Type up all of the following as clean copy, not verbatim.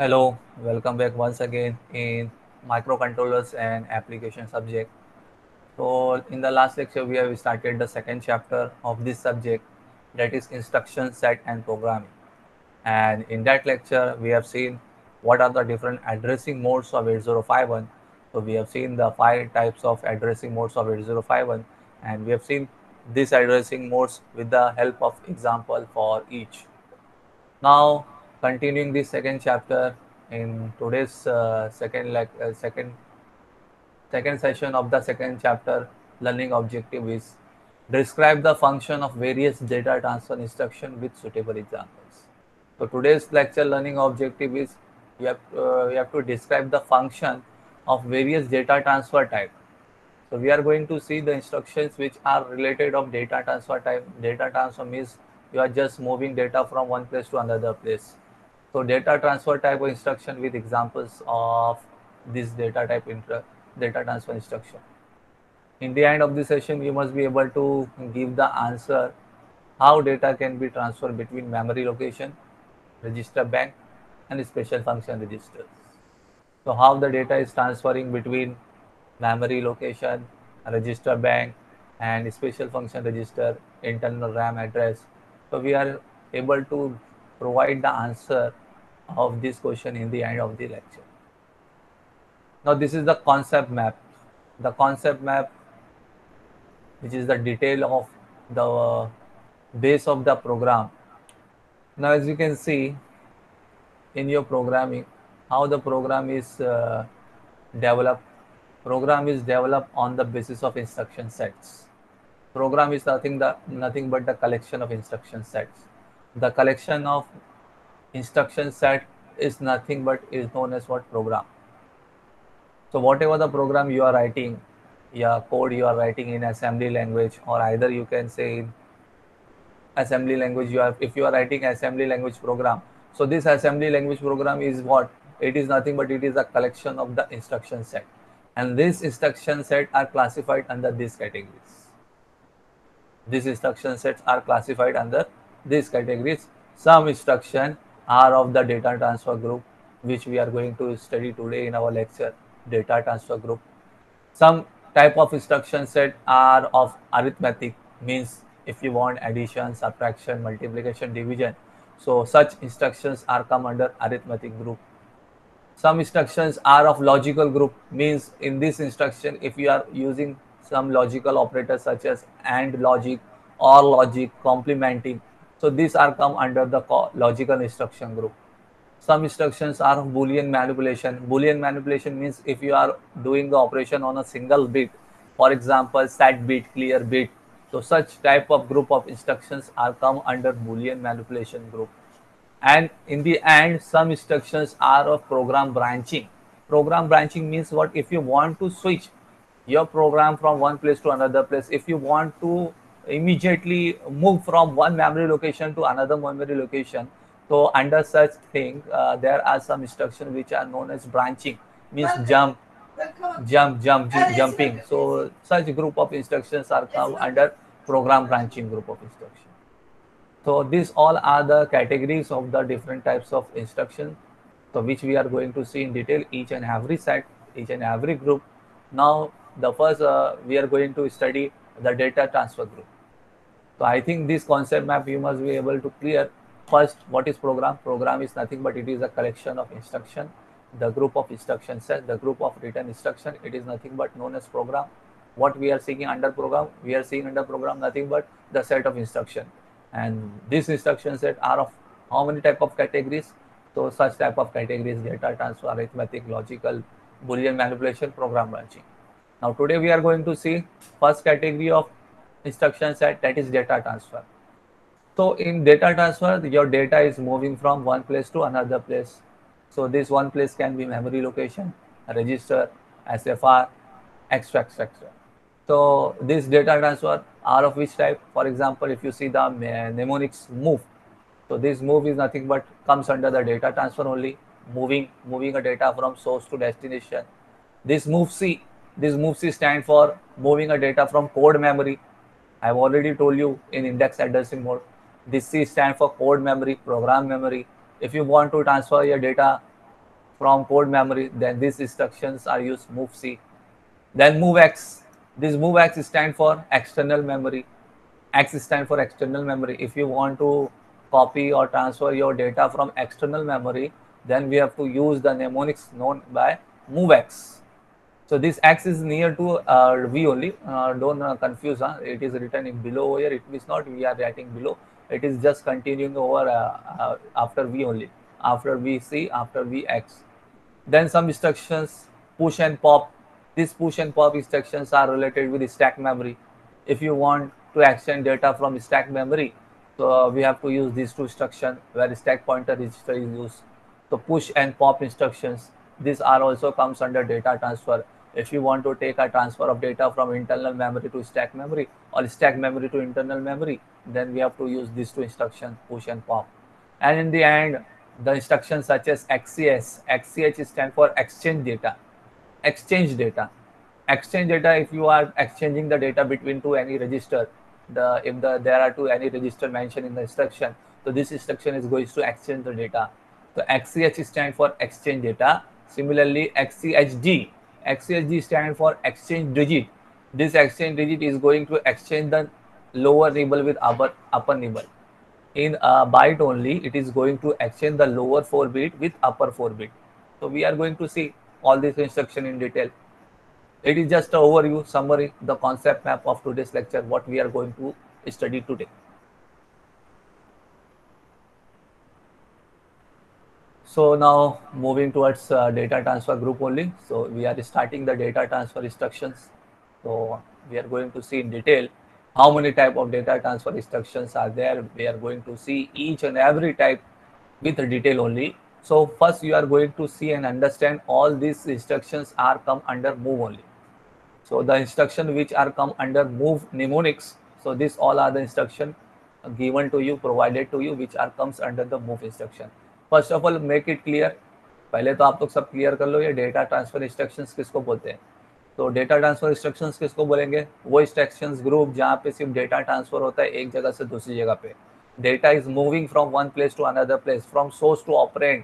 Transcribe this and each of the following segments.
Hello, welcome back once again in microcontrollers and application subject. So in the last lecture we have started the second chapter of this subject, that is instruction set and programming. And in that lecture we have seen what are the different addressing modes of 8051. So we have seen the 5 types of addressing modes of 8051, and we have seen these addressing modes with the help of example for each. Now, continuing the second chapter in today's second session of the second chapter, learning objective is describe the function of various data transfer instruction with suitable examples. So today's lecture learning objective is you have to describe the function of various data transfer type. So we are going to see the instructions which are related of data transfer type. Data transfer means you are just moving data from one place to another place. So data transfer type of instruction with examples of this data transfer instruction. In the end of the session, you must be able to give the answer how data can be transferred between memory location, register bank, and special function registers. So how the data is transferring between memory location, register bank, and special function register, internal RAM address. So we are able to provide the answer of this question in the end of the lecture. Now this is the concept map. The concept map, which is the detail of the base of the program. Now as you can see in your programming, how the program is developed. Program is developed on the basis of instruction sets. Program is nothing but the collection of instruction sets. The collection of instruction set is nothing but is known as what? Program. So whatever the program you are writing, yeah, code you are writing in assembly language, or either you can say in assembly language, if you are writing assembly language program, so this assembly language program is what? It is nothing but it is a collection of the instruction set, and these instruction set are classified under these categories. These instruction sets are classified under these categories. Some instruction are of the data transfer group, which we are going to study today in our lecture, data transfer group. Some type of instruction set are of arithmetic, means if you want addition, subtraction, multiplication, division. So such instructions are come under arithmetic group. Some instructions are of logical group, means in this instruction if you are using some logical operators such as AND logic, OR logic, complementing, so these are come under the logical instruction group. Some instructions are of Boolean manipulation. Boolean manipulation means if you are doing the operation on a single bit, for example set bit, clear bit, so such type of group of instructions are come under Boolean manipulation group. And in the end, some instructions are of program branching. Program branching means what? If you want to switch your program from one place to another place, if you want to immediately move from one memory location to another memory location, so under such thing there are some instructions which are known as branching, means jumping. So such group of instructions are come under program branching group of instructions. So these all are the categories of the different types of instruction, so which we are going to see in detail each and every set, each and every group. Now the first we are going to study the data transfer group. So I think this concept map you must be able to clear. First, what is program? Program is nothing but it is a collection of instruction. The group of instruction set, the group of written instruction, it is nothing but known as program. What we are seeing under program? We are seeing under program nothing but the set of instruction. And these instruction set are of how many type of categories? So such type of categories: data transfer, arithmetic, logical, Boolean manipulation, program branching. Now today we are going to see first category of instruction set, that is data transfer. So in data transfer, your data is moving from one place to another place. So this one place can be memory location, register, SFR, etc. etc. So this data transfer are of which type? For example, if you see the mnemonics move, so this move is nothing but comes under the data transfer only, moving a data from source to destination. This move C, this move C stand for moving a data from code memory. I have already told you in index addressing mode. This C stand for code memory, program memory. If you want to transfer your data from code memory, then these instructions are used move C. Then move X. This move X stand for external memory. X stand for external memory. If you want to copy or transfer your data from external memory, then we have to use the mnemonics known by move X. So this X is near to V only. Don't confuse. It is written in below here. It is not we are writing below. It is just continuing over after V only. After VC, after VX. Then some instructions push and pop. These push and pop instructions are related with stack memory. If you want to extend data from stack memory, so we have to use these two instructions where stack pointer register is used. So push and pop instructions. These are also comes under data transfer. If you want to take a transfer of data from internal memory to stack memory or stack memory to internal memory, then we have to use these two instructions, push and pop. And in the end, the instructions such as XCH, XCH stands for exchange data. Exchange data. Exchange data, if you are exchanging the data between two any register, there are two any register mentioned in the instruction, so this instruction is going to exchange the data. So XCH stands for exchange data. Similarly, XCHD. XCHD stands for exchange digit. This exchange digit is going to exchange the lower nibble with upper nibble. In a byte only, it is going to exchange the lower 4 bit with upper 4 bit. So we are going to see all this instruction in detail. It is just an overview, summary, the concept map of today's lecture, what we are going to study today. So now moving towards data transfer group only. So we are starting the data transfer instructions. So we are going to see in detail how many type of data transfer instructions are there. We are going to see each and every type with detail only. So first you are going to see and understand all these instructions are come under move only. So the instruction which are come under move mnemonics. So this all are the instruction given to you, provided to you, which are comes under the move instruction. First of all make it clear, पहले तो आप लोग सब clear कर लो ये data transfer instructions किसको बोलते हैं. तो डेटा ट्रांसफर इंस्ट्रक्शंस किसको बोलेंगे, वो इंस्ट्रक्शंस ग्रुप जहाँ पे सिर्फ डेटा ट्रांसफर होता है एक जगह से दूसरी जगह पे. Data is moving from one place to another place, from source to operand.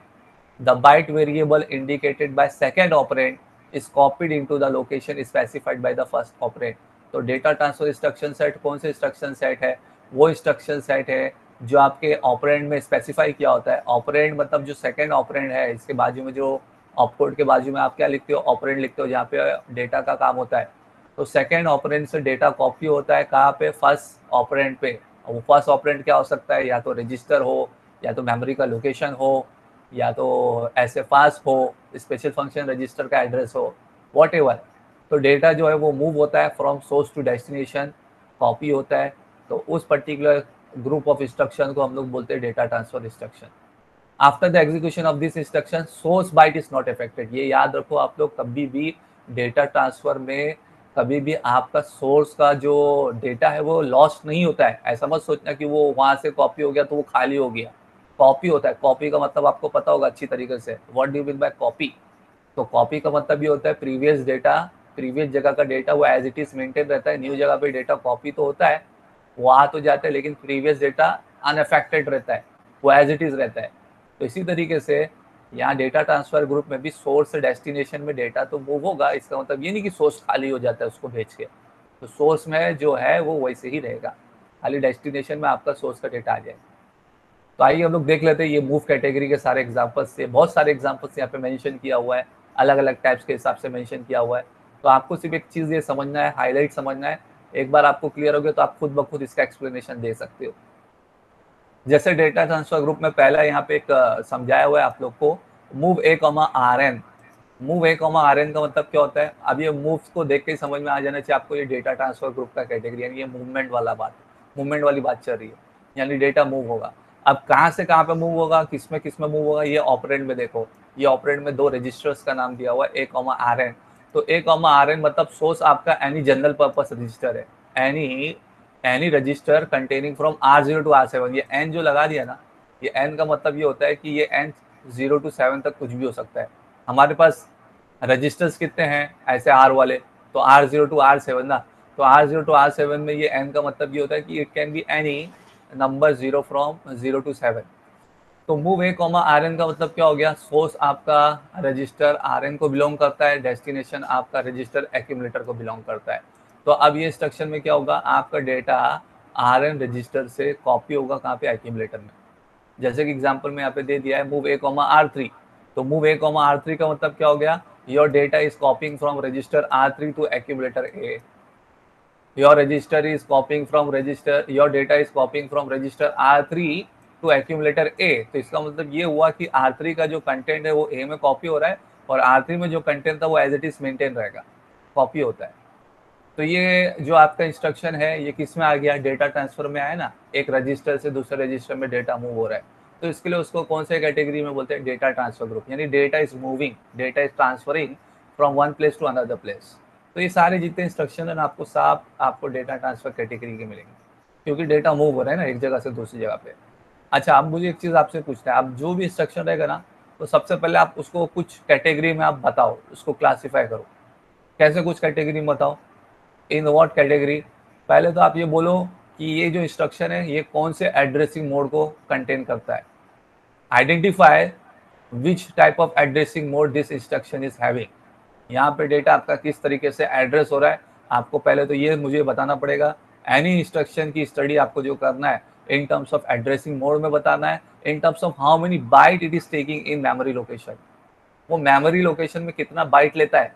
The byte variable indicated by second operand is copied into the location specified by the first operand. तो data transfer instruction set कौन से instruction set है, वो instruction set है जो आपके operand में specify किया होता है. ऑपरेंड मतलब जो सेकंड ऑपरेंड है, इसके बाजू में जो ऑपकोड के बाजू में आप क्या लिखते हो, ऑपरेंड लिखते हो, जहाँ पे डेटा का काम होता है. तो सेकंड ऑपरेंड से डेटा कॉपी होता है कहाँ पे, फर्स्ट ऑपरेंड पे. वो फर्स्ट ऑपरेंड क्या हो सकता है, या तो रजिस्टर हो, या तो मेमोरी का लोकेशन हो, या तो ऐसे फास्ट हो, स्पेशल फंक्शन रजिस्टर का एड्रेस हो, व्हाटएवर. तो डेटा जो है वो मूव होता है from source to destination, copy होता है. तो उस पर्टिकुलर ग्रुप ऑफ इंस्ट्रक्शन को हम लोग बोलते हैं data transfer instruction. After the execution of this instruction source byte is not affected. ये याद रखो आप लोग, कभी भी डेटा ट्रांसफर में कभी भी आपका सोर्स का जो डेटा है वो लॉस्ट नहीं होता है. ऐसा मत सोचना कि वो वहाँ से कॉपी हो गया तो वो खाली हो गया. कॉपी होता है. कॉपी का मतलब आपको पता होगा अच्छी तरीके से, what do you mean by copy. तो कॉपी का मतलब ये होता है प्रीवियस डेटा, प्रीवियस जगह का डेटा वो एज इट इज मेंटेन रहता है. न्यू जगह पे डेटा कॉपी तो होता है, वो आ तो जाता है, लेकिन प्रीवियस डेटा अनअफेक्टेड रहता है, वो एज इट इज रहता है. तो इसी तरीके से यहाँ डेटा ट्रांसफर ग्रुप में भी सोर्स से डेस्टिनेशन में डेटा तो मूव होगा. इसका मतलब ये नहीं कि सोर्स खाली हो जाता है उसको भेज के. तो सोर्स में जो है वो वैसे ही रहेगा, खाली डेस्टिनेशन में आपका सोर्स का डेटा आ जाएगा. तो आइए हम लोग देख लेते हैं ये मूव कैटेगरी के सारे एग्जांपल्स से. बहुत सारे एग्जांपल्स यहाँ पे मेंशन किया हुआ है, अलग अलग टाइप्स के हिसाब से मेंशन किया हुआ है. तो आपको सिर्फ एक चीज़ ये समझना है, हाईलाइट समझना है. एक बार आपको क्लियर हो गया तो आप खुद ब खुद इसका एक्सप्लेनेशन दे सकते हो. जैसे डेटा ट्रांसफर ग्रुप में पहला यहाँ पे एक समझाया हुआ है आप लोग को, move A comma R N. Move A comma R N का मतलब क्या होता है, अब ये मूव्स को देख के समझ में आ जाना चाहिए आपको. ये डेटा ट्रांसफर ग्रुप का कैटेगरी, यानी ये मूवमेंट वाला बात, मूवमेंट वाली बात चल रही है, यानी डेटा मूव होगा. अब कहाँ से कहाँ पे मूव होगा, किस में मूव होगा, ये ऑपरेंड में देखो. ये ऑपरेंड में दो रजिस्टर्स का नाम दिया हुआ है, ए कॉमा आर एन. तो ए कॉमा आर एन मतलब सोर्स आपका एनी जनरल पर्पस रजिस्टर है, any register containing from R0 to R7. ये एन जो लगा दिया ना, ये एन का मतलब ये होता है कि ये एन 0 to 7 तक कुछ भी हो सकता है. हमारे पास रजिस्टर्स कितने हैं ऐसे आर वाले, तो R0 to R7 ना. तो R0 to R7 में ये एन का मतलब ये होता है कि it can be any number 0 from 0 to 7. तो move A comma R N का मतलब क्या हो गया, सोर्स आपका रजिस्टर आर एन को बिलोंग करता है, डेस्टिनेशन आपका रजिस्टर एक्यूमुलेटर को बिलोंग करता है। तो अब ये इंस्ट्रक्शन में क्या होगा, आपका डेटा आर एन रजिस्टर से कॉपी होगा कहाँ पे, एक्यूमुलेटर में। जैसे कि एग्जांपल में यहाँ पे दे दिया है move A comma R three, तो move A comma R three का मतलब क्या हो गया, your data is copying from register R three to accumulator A, your register is copying from register, your data is copying from register R3 to accumulator A। तो इसका मतलब ये हुआ कि R3 का जो कंटेंट है वो A में कॉपी हो रहा है और R3 में जो कंटेंट था वो एज इट इज मेंटेन रहेगा, कॉपी होता है। तो ये जो आपका इंस्ट्रक्शन है ये किस में आ गया, डेटा ट्रांसफर में आया ना, एक रजिस्टर से दूसरे रजिस्टर में डेटा मूव हो रहा है, तो इसके लिए उसको कौन से कैटेगरी में बोलते हैं, डेटा ट्रांसफर ग्रुप, यानी data is moving, data is transferring from one place to another place. तो ये सारे जितने इंस्ट्रक्शन है ना आपको साफ आपको डेटा ट्रांसफर कैटेगरी के मिलेंगे, क्योंकि डेटा मूव हो रहा है ना एक जगह से दूसरी जगह पे। अच्छा, अब मुझे एक चीज़ आपसे पूछना है, आप जो भी इंस्ट्रक्शन रहेगा ना तो सबसे पहले आप उसको कुछ कैटेगरी में आप बताओ, उसको क्लासीफाई करो। कैसे कुछ कैटेगरी में बताओ, इन व्हाट कैटेगरी। पहले तो आप ये बोलो कि ये जो इंस्ट्रक्शन है ये कौन से एड्रेसिंग मोड को कंटेन करता है, identify which type of addressing mode this instruction is having. यहाँ पे डेटा आपका किस तरीके से एड्रेस हो रहा है, आपको पहले तो ये मुझे बताना पड़ेगा। एनी इंस्ट्रक्शन की स्टडी आपको जो करना है in terms of addressing mode में बताना है, in terms of how many byte it is taking in memory location, वो मेमोरी लोकेशन में कितना बाइट लेता है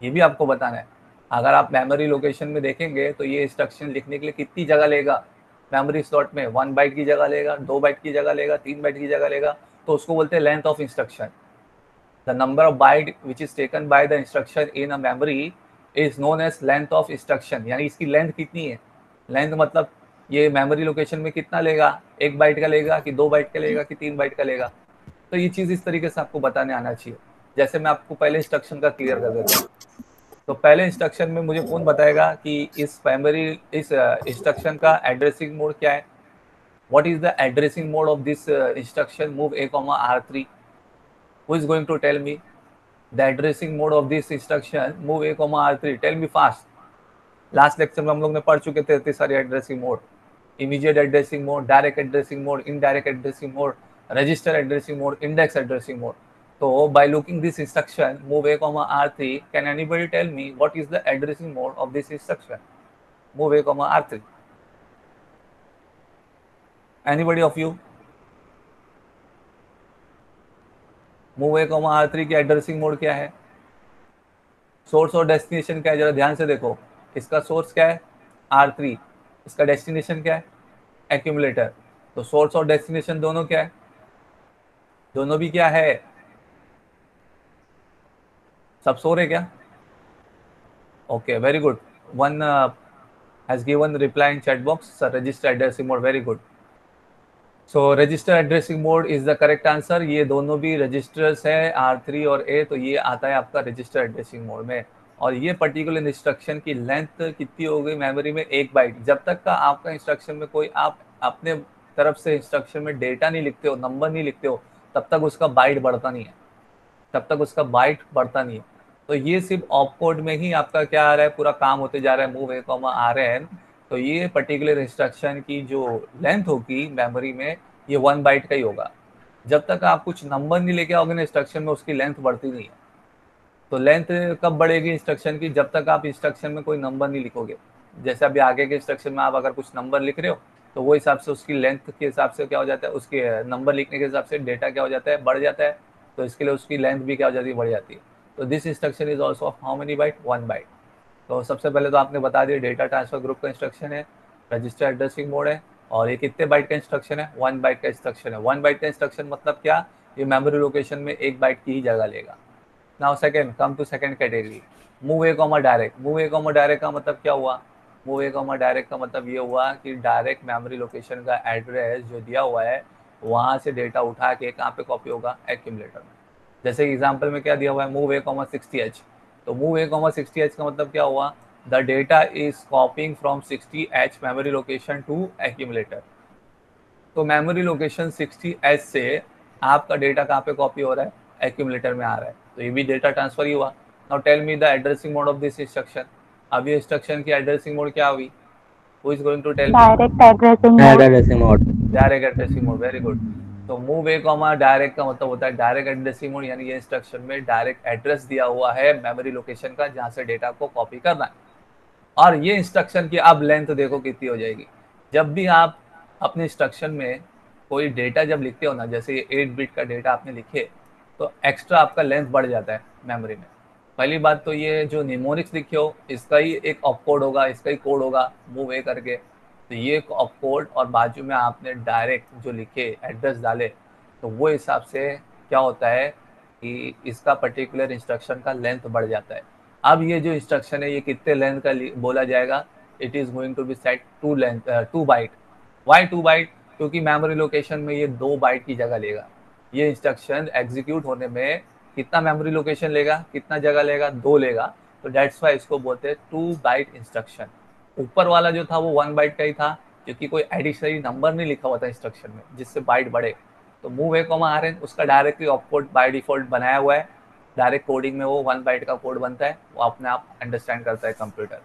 ये भी आपको बताना है। अगर आप मेमोरी लोकेशन में देखेंगे तो ये इंस्ट्रक्शन लिखने के लिए कितनी जगह लेगा मेमोरी स्लॉट में, 1 बाइट की जगह लेगा, 2 बाइट की जगह लेगा, 3 बाइट की जगह लेगा, तो उसको बोलते हैं length of instruction. The number of byte which is taken by the instruction in a memory is known as length of instruction, यानी इसकी लेंथ कितनी है, लेंथ मतलब ये मेमोरी लोकेशन में कितना लेगा, 1 बाइट का लेगा कि 2 बाइट का लेगा कि 3 बाइट का लेगा। तो ये चीज़ इस तरीके से आपको बताने आना चाहिए। जैसे मैं आपको पहले इंस्ट्रक्शन का क्लियर कर देता हूँ, तो पहले इंस्ट्रक्शन में मुझे कौन बताएगा कि इस इंस्ट्रक्शन का एड्रेसिंग मोड क्या है, what is the addressing mode of this instruction move A comma R3। Who is going to tell me the addressing mode of this instruction move a comma R3? Tell me fast. Last lecture में हम लोग ने पढ़ चुके थे इतने सारे addressing mode, immediate addressing mode, direct addressing mode, indirect addressing mode, register addressing mode, index addressing mode. तो by looking this instruction move a comma R3, can anybody tell me what is the addressing mode of this instruction move a comma R3? Anybody of you? Move A comma R3 की addressing mode क्या है, source और destination क्या है, जरा ध्यान से देखो। इसका सोर्स क्या है R3, इसका डेस्टिनेशन क्या है एक्यूमुलेटर। तो सोर्स और डेस्टिनेशन दोनों क्या है, दोनों भी क्या है, सब सो रहे क्या? Okay, very good, one has given reply in chat box, sir register addressing mode, very good. So register addressing mode is the correct answer. ये दोनों भी रजिस्टर्स है R3 और A, तो ये आता है आपका रजिस्टर एड्रेसिंग मोड में। और ये पर्टिकुलर इंस्ट्रक्शन की लेंथ कितनी हो गई मेमोरी में, 1 बाइट। जब तक का आपका इंस्ट्रक्शन में कोई आप अपने तरफ से इंस्ट्रक्शन में डेटा नहीं लिखते हो, नंबर नहीं लिखते हो, तब तक उसका बाइट बढ़ता नहीं है, तब तक उसका बाइट बढ़ता नहीं है। तो ये सिर्फ ऑपकोड में ही आपका क्या आ रहा है, पूरा काम होते जा रहा है मूव ए कॉमा RN। तो ये पर्टिकुलर इंस्ट्रक्शन की जो लेंथ होगी मेमोरी में ये 1 बाइट का ही होगा। जब तक आप कुछ नंबर नहीं लेके आओगे ना इंस्ट्रक्शन में, उसकी लेंथ बढ़ती नहीं है। तो लेंथ कब बढ़ेगी इंस्ट्रक्शन की, जब तक आप इंस्ट्रक्शन में कोई नंबर नहीं लिखोगे। जैसे अभी आगे के इंस्ट्रक्शन में आप अगर कुछ नंबर लिख रहे हो तो वो हिसाब से उसकी लेंथ के हिसाब से क्या हो जाता है, उसके नंबर लिखने के हिसाब से डेटा क्या हो जाता है, बढ़ जाता है। तो इसके लिए उसकी लेंथ भी क्या हो जाती है, बढ़ जाती है। तो this instruction is also of how many byte, 1 byte. तो सबसे पहले तो आपने बता दिया डेटा ट्रांसफर ग्रुप का इंस्ट्रक्शन है, रजिस्टर एड्रेसिंग मोड है, और ये कितने बाइट का इंस्ट्रक्शन है, 1 बाइट का इंस्ट्रक्शन है। 1 बाइट का इंस्ट्रक्शन मतलब क्या, ये मेमोरी लोकेशन में 1 बाइट की ही जगह लेगा। Now second, come to second category, move A comma direct. Move A comma direct का मतलब क्या हुआ, मूव ए कॉमा डायरेक्ट का मतलब ये हुआ कि डायरेक्ट मेमोरी लोकेशन का एड्रेस जो दिया हुआ है वहाँ से डेटा उठा के कहाँ पे कॉपी होगा, एक्यूमुलेटर में। जैसे एग्जाम्पल में क्या दिया हुआ है, मूव ए कॉमा 60H। तो मूव ए कॉमा 60H का मतलब क्या हुआ, the data is copying from 60H memory location to accumulator. तो मेमोरी लोकेशन 60H से आपका डेटा कहाँ पे कॉपी हो रहा है, एक्यूमुलेटर में आ रहा है। तो ये भी डेटा ट्रांसफर ही हुआ। Now tell me the addressing mode of this instruction. अब ये इंस्ट्रक्शन की एड्रेसिंग मोड क्या हुई, who is going to tell me? Direct addressing mode. Direct addressing mode, very good. तो मूव ए कॉमा डायरेक्ट का मतलब होता है डायरेक्ट एड्रेसिंग मोड, यानी ये इंस्ट्रक्शन में डायरेक्ट एड्रेस दिया हुआ है मेमोरी लोकेशन का जहां से डेटा को कॉपी करना है। और ये इंस्ट्रक्शन की अब लेंथ देखो कितनी हो जाएगी। जब भी आप अपने इंस्ट्रक्शन में कोई डेटा जब लिखते हो ना, जैसे ये 8 बिट का डेटा आपने लिखे, तो एक्स्ट्रा आपका लेंथ बढ़ जाता है मेमोरी में। पहली बात तो ये जो निमोनिक्स लिखे हो इसका ही एक ऑपकोड होगा, इसका ही कोड होगा मूव ए करके, तो ये एक ऑपकोड और बाजू में आपने डायरेक्ट जो लिखे एड्रेस डाले, तो वो हिसाब से क्या होता है कि इसका पर्टिकुलर इंस्ट्रक्शन का लेंथ बढ़ जाता है। अब ये जो इंस्ट्रक्शन है ये कितने लेंथ का बोला जाएगा, it is going to be set 2 byte. Why 2 byte? क्योंकि मेमोरी लोकेशन में ये 2 बाइट की जगह लेगा। ये इंस्ट्रक्शन एग्जीक्यूट होने में कितना मेमोरी लोकेशन लेगा, कितना जगह लेगा, 2 लेगा, तो डेट्स वाई इसको बोलते हैं 2 बाइट इंस्ट्रक्शन। ऊपर वाला जो था वो 1 बाइट का ही था, क्योंकि कोई एडिशनली नंबर नहीं लिखा हुआ था इंस्ट्रक्शन में जिससे बाइट बढ़े। तो move A comma R N उसका डायरेक्टली ऑपकोड बाय डिफॉल्ट बनाया हुआ है, डायरेक्ट कोडिंग में वो 1 बाइट का कोड बनता है, वो अपने आप अंडरस्टैंड करता है कंप्यूटर।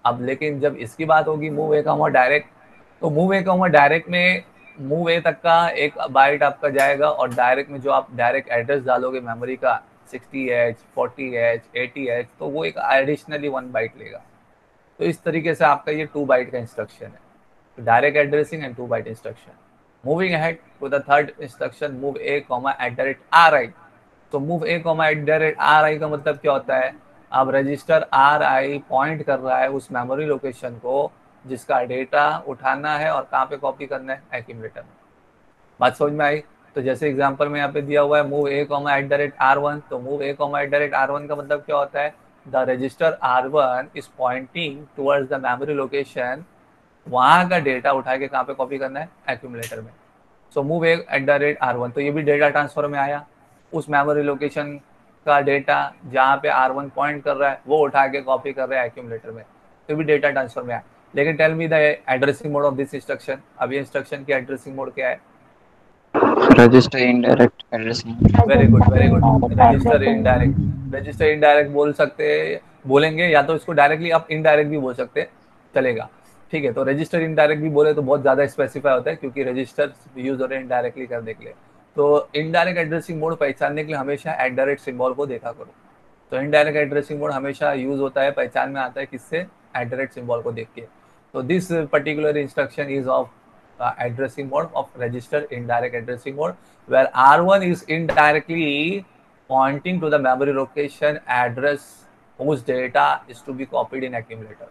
अब लेकिन जब इसकी बात होगी मूव ए कॉमा डायरेक्ट, तो मूव ए कॉमा डायरेक्ट में मूव ए तक का 1 बाइट आपका जाएगा, और डायरेक्ट में जो आप डायरेक्ट एड्रेस डालोगे मेमोरी का 60H 40H 80H, तो वो एक एडिशनली 1 बाइट लेगा। तो इस तरीके से आपका ये 2 बाइट का इंस्ट्रक्शन है, direct addressing and 2 byte instruction. Moving ahead to the third instruction move A comma @RI। तो मूव ए कॉमा @RI का मतलब क्या होता है, अब रजिस्टर RI पॉइंट कर रहा है उस मेमोरी लोकेशन को जिसका डेटा उठाना है और कहाँ पे कॉपी करना है, एक्यूमुलेटर में। बात समझ में आई? तो जैसे एग्जांपल में यहाँ पे दिया हुआ है मूव ए कॉमा @R1, तो मूव ए कॉमा @R1 का मतलब क्या होता है, the register R1 is pointing towards the memory location, वहां का डेटा उठा के कहाँ पे कॉपी करना है, एक्यूमुलेटर में। सो मूव ए @R1, तो ये भी डेटा ट्रांसफर में आया, उस मेमोरी लोकेशन का डेटा जहाँ पे R1 पॉइंट कर रहा है वो उठा के कॉपी कर रहा है एक्यूमुलेटर में, तो भी डेटा ट्रांसफर में आया। लेकिन tell me the addressing mode of this instruction. अब ये इंस्ट्रक्शन की एड्रेसिंग मोड क्या है? Register indirect addressing. Very good very good, register indirect. Register indirect बोल सकते, बोलेंगे, या तो इसको डायरेक्टली आप इनडायरेक्ट भी बोल सकते हैं, चलेगा, ठीक है। तो रजिस्टर इनडायरेक्ट भी बोले तो बहुत ज़्यादा स्पेसिफाई होता है, क्योंकि रजिस्टर यूज हो रहे हैं इनडायरेक्टली करने के लिए। तो इनडायरेक्ट एड्रेसिंग मोड पहचानने के लिए हमेशा @ सिंबल को देखा करो। तो इनडायरेक्ट एड्रेसिंग मोड हमेशा यूज होता है, पहचान में आता है किससे, @ सिंबल को देख के। तो this particular instruction is of addressing mode of register indirect addressing mode, where R1 is indirectly pointing to the memory location address whose data is to be copied in accumulator।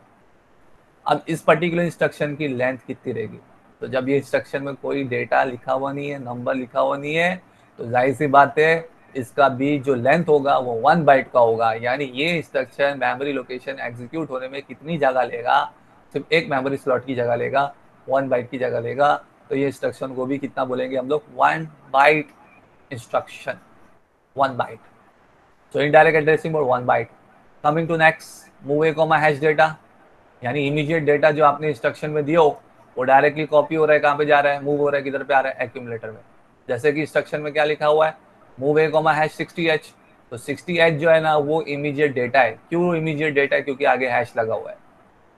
अब इस particular instruction की length कितनी रहेगी, तो जब ये instruction में कोई डेटा लिखा हुआ नहीं है, नंबर लिखा हुआ नहीं है, तो जाहिर सी बात है इसका भी जो लेंथ होगा वो 1 बाइट का होगा। यानी ये इंस्ट्रक्शन मेमोरी लोकेशन एग्जीक्यूट होने में कितनी जगह लेगा, सिर्फ एक मेमोरी स्लॉट की जगह लेगा, 1 बाइट की जगह लेगा। तो ये इंस्ट्रक्शन को भी कितना बोलेंगे हम लोग, 1 byte instruction, 1 byte. So indirect addressing mode 1 byte. Coming to next, move A comma hash data, यानी इमीडिएट डेटा जो आपने इंस्ट्रक्शन में दिया हो वो डायरेक्टली कॉपी हो रहा है, कहाँ पे जा रहा है, मूव हो रहा है, किधर पे आ रहा है, एक्यूमुलेटर में। जैसे कि इंस्ट्रक्शन में क्या लिखा हुआ है, move A comma hash 60H, तो 60H जो है ना वो इमीडिएट डेटा है। क्यों इमीडिएट डेटा है, क्योंकि आगे हैश लगा हुआ है।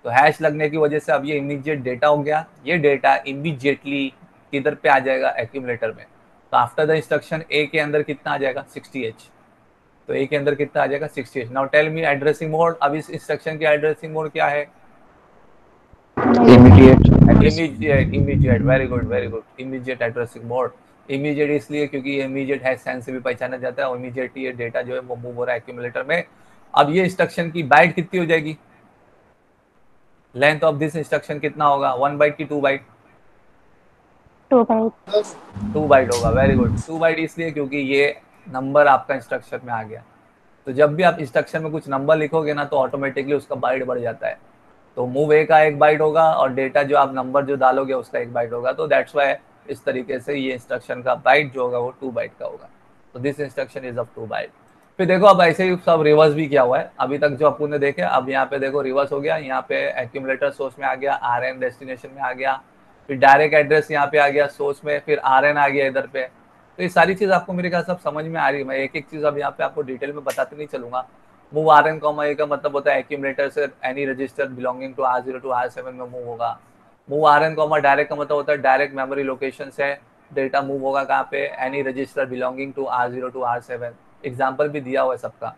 तो हैश लगने की वजह से अब ये इमीडिएट डेटा हो गया, ये डेटा इमीडिएटली किधर पे आ जाएगा, एक्यूमुलेटर में। तो आफ्टर द इंस्ट्रक्शन ए के अंदर कितना आ जाएगा, 60H, तो ए के अंदर कितना आ जाएगा, 60H। Now tell me addressing mode. अब इस इंस्ट्रक्शन की एड्रेसिंग मोड क्या है, immediate. Very good very good, immediate addressing mode. Immediate इसलिए क्योंकि इमीडिएट हैश सेंस से भी पहचाना जाता है, और इमीडिएट ये डेटा जो है वो मूव हो रहा है एक्यूमुलेटर में। अब ये इंस्ट्रक्शन की बाइट कितनी हो जाएगी, लेंथ ऑफ दिस इंस्ट्रक्शन कितना होगा, 1 बाइट की 2 बाइट, 2 बाइट होगा। वेरी गुड, 2 बाइट इसलिए क्योंकि ये नंबर आपका इंस्ट्रक्शन में आ गया। तो जब भी आप इंस्ट्रक्शन में कुछ नंबर लिखोगे ना तो ऑटोमेटिकली उसका बाइट बढ़ जाता है। तो मूव ए का 1 बाइट होगा और डेटा जो आप नंबर जो डालोगे उसका 1 बाइट होगा। तो दैट्स वाई इस तरीके से ये इंस्ट्रक्शन का बाइट जो होगा वो 2 बाइट का होगा। तो this instruction is of 2 byte. फिर देखो अब ऐसे ही सब रिवर्स भी किया हुआ है, अभी तक जो अपन ने देखे, अब यहाँ पे देखो रिवर्स हो गया। यहाँ पे एक्यूमुलेटर सोर्स में आ गया, RN डेस्टिनेशन में आ गया, फिर डायरेक्ट एड्रेस यहाँ पे आ गया सोर्स में, फिर RN आ गया इधर पे। तो ये सारी चीज आपको मेरे ख्याल सब समझ में आ रही है। मैं एक एक चीज अब यहाँ पे आपको डिटेल में बताते नहीं चलूंगा। मूव RN कॉमा ए का मतलब होता है एक्यूमुलेटर से any register belonging to R0 to R7 में मूव होगा। मूव RN कॉमा डायरेक्ट का मतलब होता है डायरेक्ट मेमोरी लोकेशन से डेटा मूव होगा कहाँ पे, any register belonging to R0 to R7। Example भी दिया हुआ है सबका।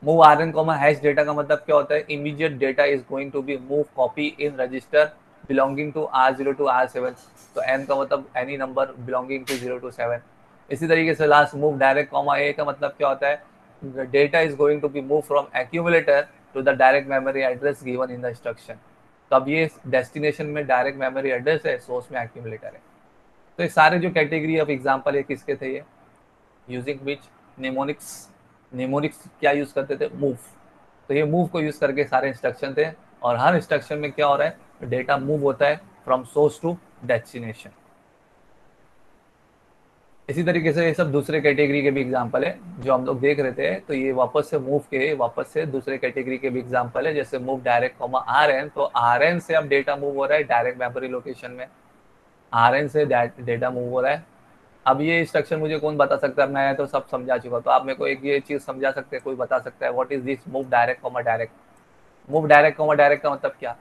Move Rn comma hash data का मतलब क्या होता है, immediate data is going to be move copy in register belonging to R0 to R7। तो n का मतलब any number belonging to 0 to 7। इसी तरीके से last move direct comma a का मतलब क्या होता है, data is going to be move from accumulator to the direct memory address given in the instruction. तो अब ये डेस्टिनेशन में डायरेक्ट मेमोरी एड्रेस है, सोर्स में एक्यूमुलेटर है। तो ये सारे जो कैटेगरी ऑफ एग्जांपल है किसके थे ये, यूजिंग विच निमोनिक्स। निमोनिक्स क्या यूज करते थे, मूव। तो ये मूव को यूज करके सारे इंस्ट्रक्शन थे, और हर इंस्ट्रक्शन में क्या हो रहा है, डेटा मूव होता है फ्रॉम सोर्स टू डेस्टिनेशन। इसी तरीके से ये सब दूसरे कैटेगरी के भी एग्जांपल है जो हम लोग देख रहे थे। तो ये वापस से मूव के वापस से दूसरे कैटेगरी के भी एग्जांपल है, जैसे मूव डायरेक्ट कॉमा RN। तो RN से अब डेटा मूव हो रहा है डायरेक्ट मेमोरी लोकेशन में, RN से डेटा मूव हो रहा है। अब ये इंस्ट्रक्शन मुझे कौन बता सकता है, मैं तो सब समझा चुका। तो आप मेरे को एक ये चीज समझा सकते हैं, कोई बता सकता है what is this move direct comma direct. Move direct comma direct का मतलब क्या,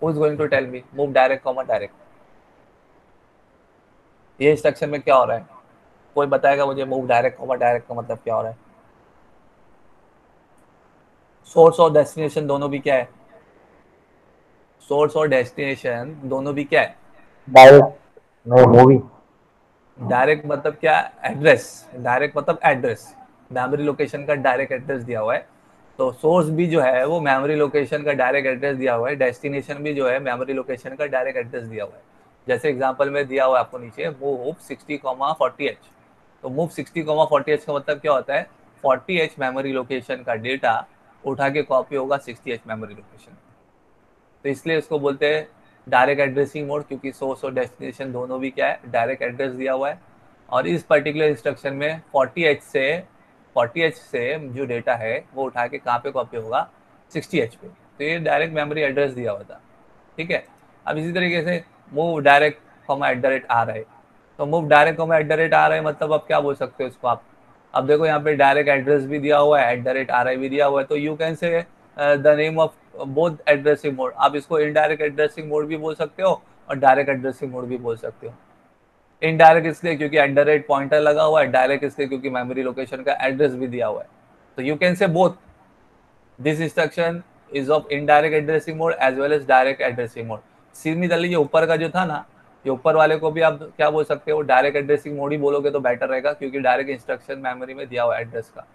who is going to tell me move direct comma direct, ये इंस्ट्रक्शन में क्या हो रहा है, कोई बताएगा मुझे मूव डायरेक्ट कॉमा डायरेक्ट का मतलब क्या हो रहा है। सोर्स और डेस्टिनेशन दोनों भी क्या है, सोर्स और डेस्टिनेशन दोनों भी क्या है, डायरेक्ट मूवी। डायरेक्ट मतलब क्या, एड्रेस। डायरेक्ट मतलब एड्रेस, मेमोरी लोकेशन का डायरेक्ट एड्रेस दिया हुआ है। तो सोर्स भी जो है वो मेमोरी लोकेशन का डायरेक्ट एड्रेस दिया हुआ है, डेस्टिनेशन भी जो है मेमोरी लोकेशन का डायरेक्ट एड्रेस दिया हुआ है। जैसे एग्जांपल में दिया हुआ है आपको नीचे, मूव 60,40H। तो मूव 60,40H का मतलब क्या होता है, 40H मेमोरी लोकेशन का डेटा उठा के कॉपी होगा 60H मेमोरी लोकेशन। तो इसलिए इसको बोलते हैं डायरेक्ट एड्रेसिंग मोड, क्योंकि सोर्स और डेस्टिनेशन दोनों भी क्या है, डायरेक्ट एड्रेस दिया हुआ है। और इस पर्टिकुलर इंस्ट्रक्शन में 40H से जो डेटा है वो उठा के कहाँ पे कॉपी होगा, 60H पे। तो ये डायरेक्ट मेमोरी एड्रेस दिया हुआ था, ठीक है। अब इसी तरीके से move direct comma at the rate आ रहा है। तो move direct comma at the rate आ रहा है मतलब अब क्या बोल सकते हो इसको आप, अब देखो यहाँ पे डायरेक्ट एड्रेस भी दिया हुआ है, एट द रेट आ रहा है भी दिया हुआ है। तो यू कैन से the name of both addressing mode. आप इसको इनडायरेक्ट एड्रेसिंग मोड भी बोल सकते हो और डायरेक्ट एड्रेसिंग मोड भी बोल सकते हो। इनडायरेक्ट इसलिए क्योंकि एट द रेट पॉइंटर लगा हुआ है, डायरेक्ट इसलिए क्योंकि मेमोरी लोकेशन का एड्रेस भी दिया हुआ है। तो you can say both this instruction is of indirect addressing mode as well as direct addressing mode. Similarly ये ऊपर का जो था ना, ये ऊपर वाले को भी आप क्या बोल सकते हो, डायरेक्ट एड्रेसिंग मोड ही बोलोगे तो बेटर रहेगा, क्योंकि डायरेक्ट इंस्ट्रक्शन मेमोरी में दिया हुआ एड्रेस का।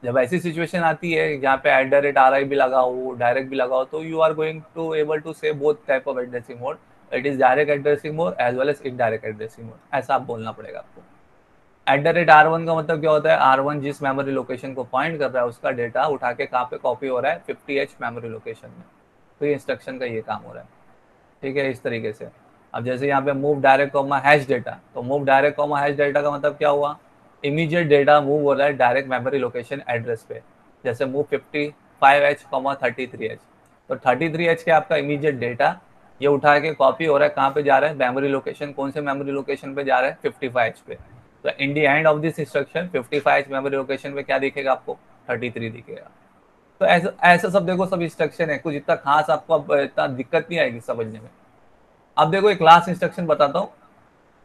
जब ऐसी सिचुएशन आती है जहाँ पे एट द रेट RI भी लगा हो, डायरेक्ट भी लगा हो, तो you are going to able to say both type of addressing mode, it is direct addressing mode as well as indirect addressing mode, ऐसा आप बोलना पड़ेगा आपको। एट द रेट R1 का मतलब क्या होता है, R1 जिस मेमोरी लोकेशन को पॉइंट कर रहा है उसका डेटा उठा के कहाँ पे कॉपी हो रहा है, 50H मेमोरी लोकेशन में। तो ये इंस्ट्रक्शन का ये काम हो रहा है, ठीक है, इस तरीके से। अब जैसे यहाँ पे move direct comma hash data, तो move direct comma hash data का मतलब क्या हुआ, इमीडिएट डेटा मूव हो रहा है डायरेक्ट मेमोरी लोकेशन एड्रेस पे। जैसे मूव 55H 33H, तो 33H के आपका इमीडिएट डेटा ये उठा के कॉपी हो रहा है, कहाँ पे जा रहा है, मेमोरी लोकेशन, कौन से मेमोरी लोकेशन पे जा रहा है, 55H पे। तो in the end of this instruction 55H memory location पे क्या दिखेगा आपको, 33 दिखेगा। तो ऐसा ऐसा सब देखो, सब इंस्ट्रक्शन है, कुछ इतना खास आपको अब इतना दिक्कत नहीं आएगी समझने में। अब देखो एक क्लास इंस्ट्रक्शन बताता हूँ